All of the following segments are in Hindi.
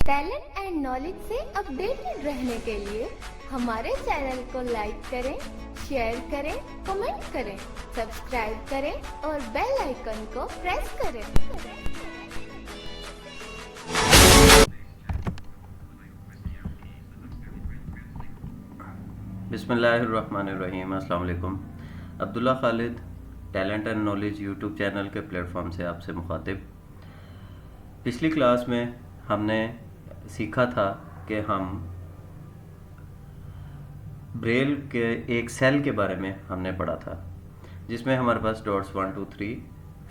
टैलेंट एंड नॉलेज से अपडेटेड रहने के लिए हमारे चैनल को लाइक करें, शेयर करें, कमेंट करें, सब्सक्राइब करें और बेल आइकन को प्रेस करें। बिस्मिल्लाहिर्रहमानिर्रहीम। अस्सलाम वालेकुम। Abdullah Khalid talent and knowledge YouTube channel के प्लेटफॉर्म से आपसे मुखातिब। पिछली क्लास में हमने सीखा था कि हम ब्रेल के एक सेल के बारे में हमने पढ़ा था, जिसमें हमारे पास डॉट्स 1 2 3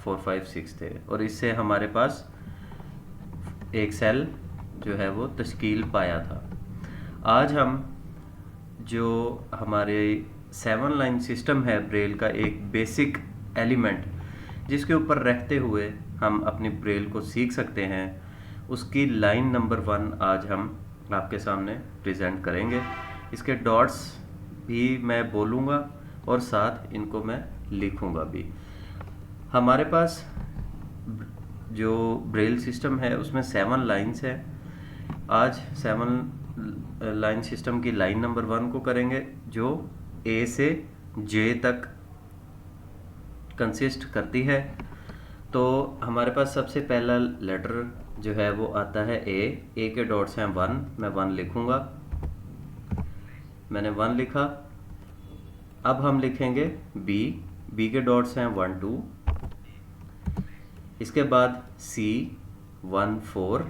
4 5 6 थे और इससे हमारे पास एक सेल जो है वो तश्कील पाया था। आज हम जो हमारे 7 लाइन सिस्टम है ब्रेल का, एक बेसिक एलिमेंट जिसके ऊपर रहते हुए हम अपनी ब्रेल को सीख सकते हैं, उसकी लाइन नंबर 1 आज हम आपके सामने प्रेजेंट करेंगे। इसके डॉट्स भी मैं बोलूँगा और साथ इनको मैं लिखूँगा भी। हमारे पास जो ब्रेल सिस्टम है उसमें 7 लाइन्स है। आज 7 लाइन सिस्टम की लाइन नंबर 1 को करेंगे, जो ए से जे तक कंसिस्ट करती है। तो हमारे पास सबसे पहला लेटर जो है वो आता है ए के डॉट्स हैं 1, मैं 1 लिखूंगा। मैंने 1 लिखा। अब हम लिखेंगे बी के डॉट्स हैं 1 2, इसके बाद सी 1 4,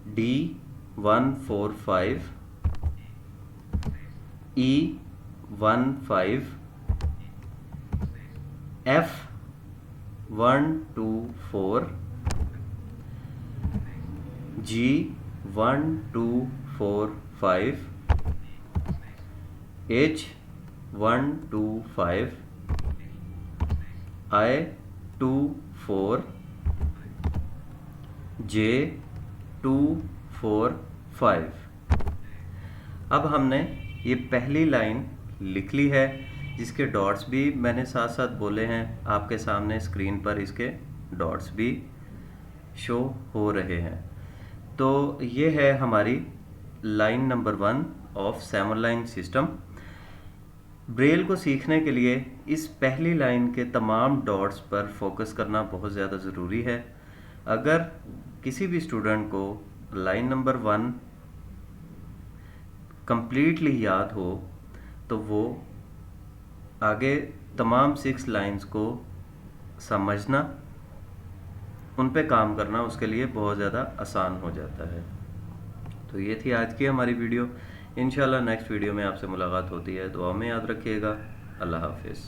डी 1 4 5, ई 1 5, एफ 1 2 4, जी 1 2 4 5, एच 1 2 5, आई 2 4, जे 2 4 5। अब हमने ये पहली लाइन लिख ली है, जिसके डॉट्स भी मैंने साथ साथ बोले हैं। आपके सामने स्क्रीन पर इसके डॉट्स भी शो हो रहे हैं। तो ये है हमारी line number 1 of 7 line system. Braille को सीखने के लिए इस पहली लाइन के तमाम डॉट्स पर फोकस करना बहुत ज़्यादा ज़रूरी है। अगर किसी भी स्टूडेंट को लाइन नंबर 1 कंप्लीटली याद हो तो वो आगे तमाम 6 लाइंस को समझना, उन पे काम करना उसके लिए बहुत ज़्यादा आसान हो जाता है। तो ये थी आज की हमारी वीडियो। इंशाल्लाह नेक्स्ट वीडियो में आपसे मुलाकात होती है। दुआ में याद रखिएगा। अल्लाह हाफिज़।